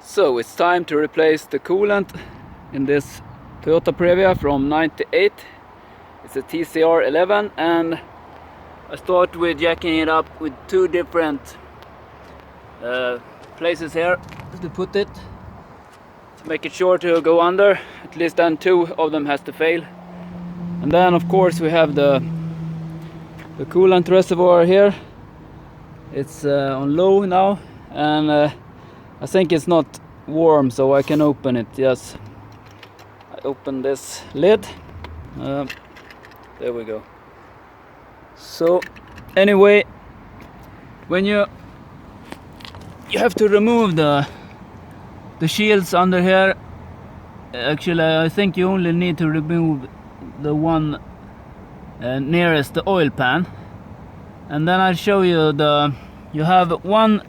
So it's time to replace the coolant in this Toyota Previa from '98. It's a TCR 11, and I start with jacking it up with two different places here to put it, to make it sure to go under. At least then two of them has to fail. And then of course we have the coolant reservoir here. It's on low now, and I think it's not warm, so I can open it. Yes, I open this lid. There we go. So anyway, when you have to remove the shields under here. Actually, I think you only need to remove the one nearest the oil pan, and then I'll show you you have one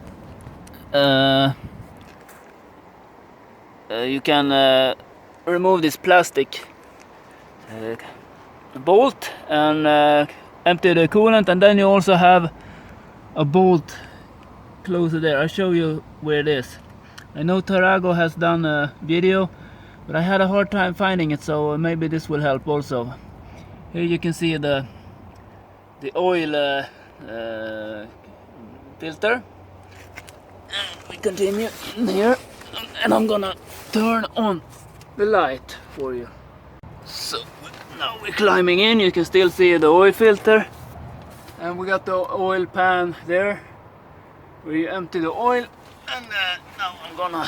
you can remove this plastic bolt and empty the coolant, and then you also have a bolt closer there. I'll show you where it is. I know Tarago has done a video, but I had a hard time finding it, so maybe this will help also. Here you can see the oil filter. And we continue in here, and I'm gonna turn on the light for you. So now we're climbing in. You can still see the oil filter, and we got the oil pan there where you empty the oil. And now I'm gonna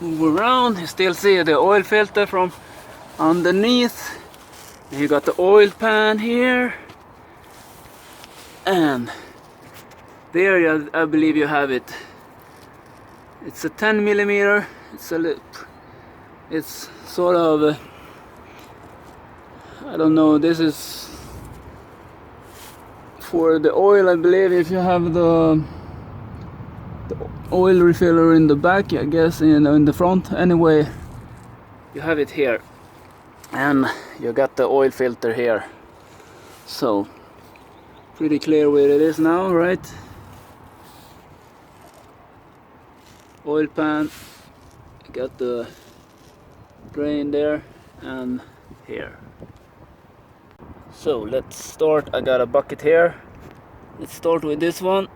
move around. You still see the oil filter from underneath. And you got the oil pan here, and there I believe you have it. It's a 10 millimeter. It's sort of I don't know. This is for the oil, I believe. If you have the oil refiller in the back, I guess in the front. Anyway, you have it here, and you got the oil filter here. So pretty clear where it is now, right? Oil pan, got the drain there and here. So let's start. I got a bucket here. Let's start with this one.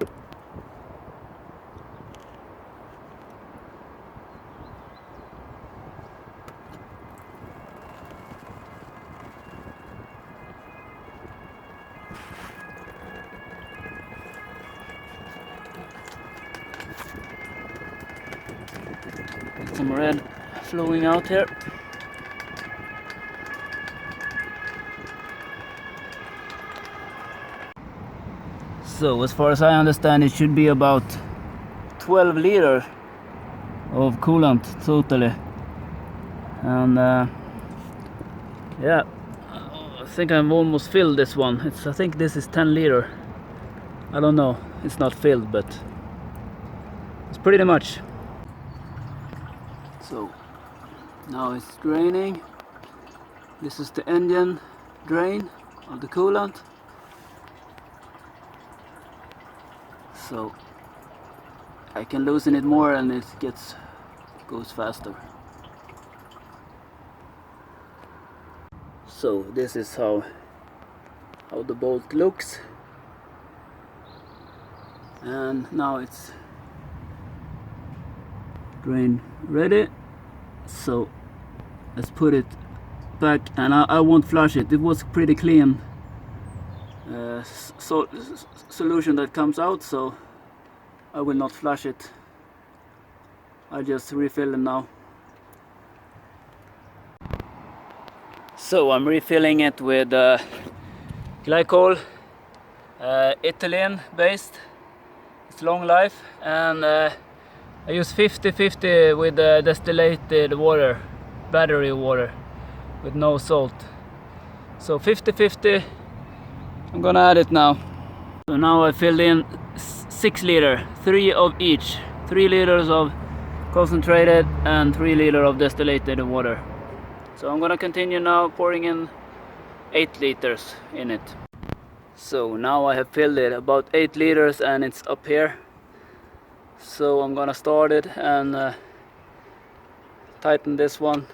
Some red flowing out here. So as far as I understand, it should be about 12 liters of coolant totally. And yeah, I think I've almost filled this one. I think this is 10 liters. I don't know, it's not filled, but it's pretty much. So now it's draining. This is the engine drain of the coolant. So I can loosen it more and it goes faster. So this is how the bolt looks. And now it's drain ready. So let's put it back, and I won't flush it. It was pretty clean solution that comes out, so I will not flush it. I'll just refill it now. So I'm refilling it with glycol, ethylene based. It's long life, and I use 50-50 with distilled water, battery water, with no salt. So 50-50, I'm gonna add it now. So now I filled in 6 liters, 3 of each. 3 liters of concentrated and 3 liters of distilled water. So I'm gonna continue now pouring in 8 liters in it. So now I have filled it about 8 liters, and it's up here. So I'm gonna start it and tighten this one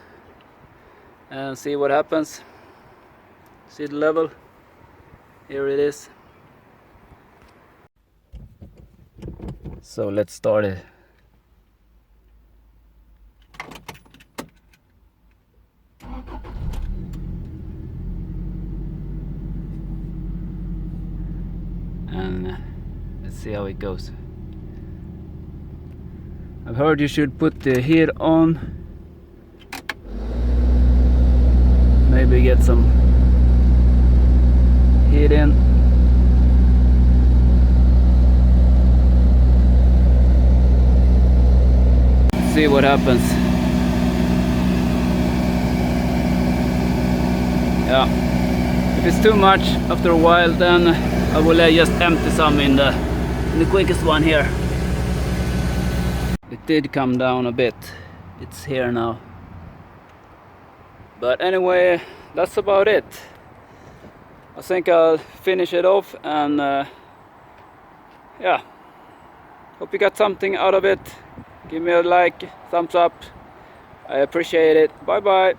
and see what happens. See the level? Here it is. So let's start it. And let's see how it goes. I've heard you should put the heat on. Maybe get some heat in. See what happens. Yeah, if it's too much after a while, then I will just empty some in the quickest one here. It did come down a bit. It's here now. But anyway, that's about it. I think I'll finish it off and yeah. Hope you got something out of it. Give me a like, thumbs up. I appreciate it. Bye bye.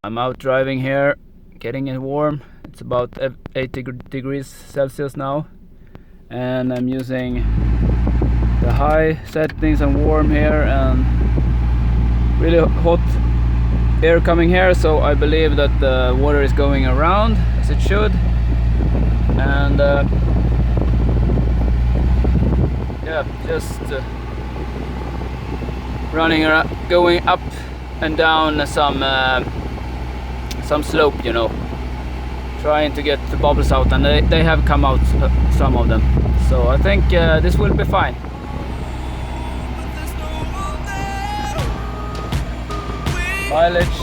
I'm out driving here, getting it warm. It's about 80 degrees Celsius now. And I'm using the high settings and warm here and really hot air coming here. So I believe that the water is going around as it should. And yeah, just running around, going up and down some slope, you know, trying to get the bubbles out, and they have come out, some of them. So I think this will be fine. Mileage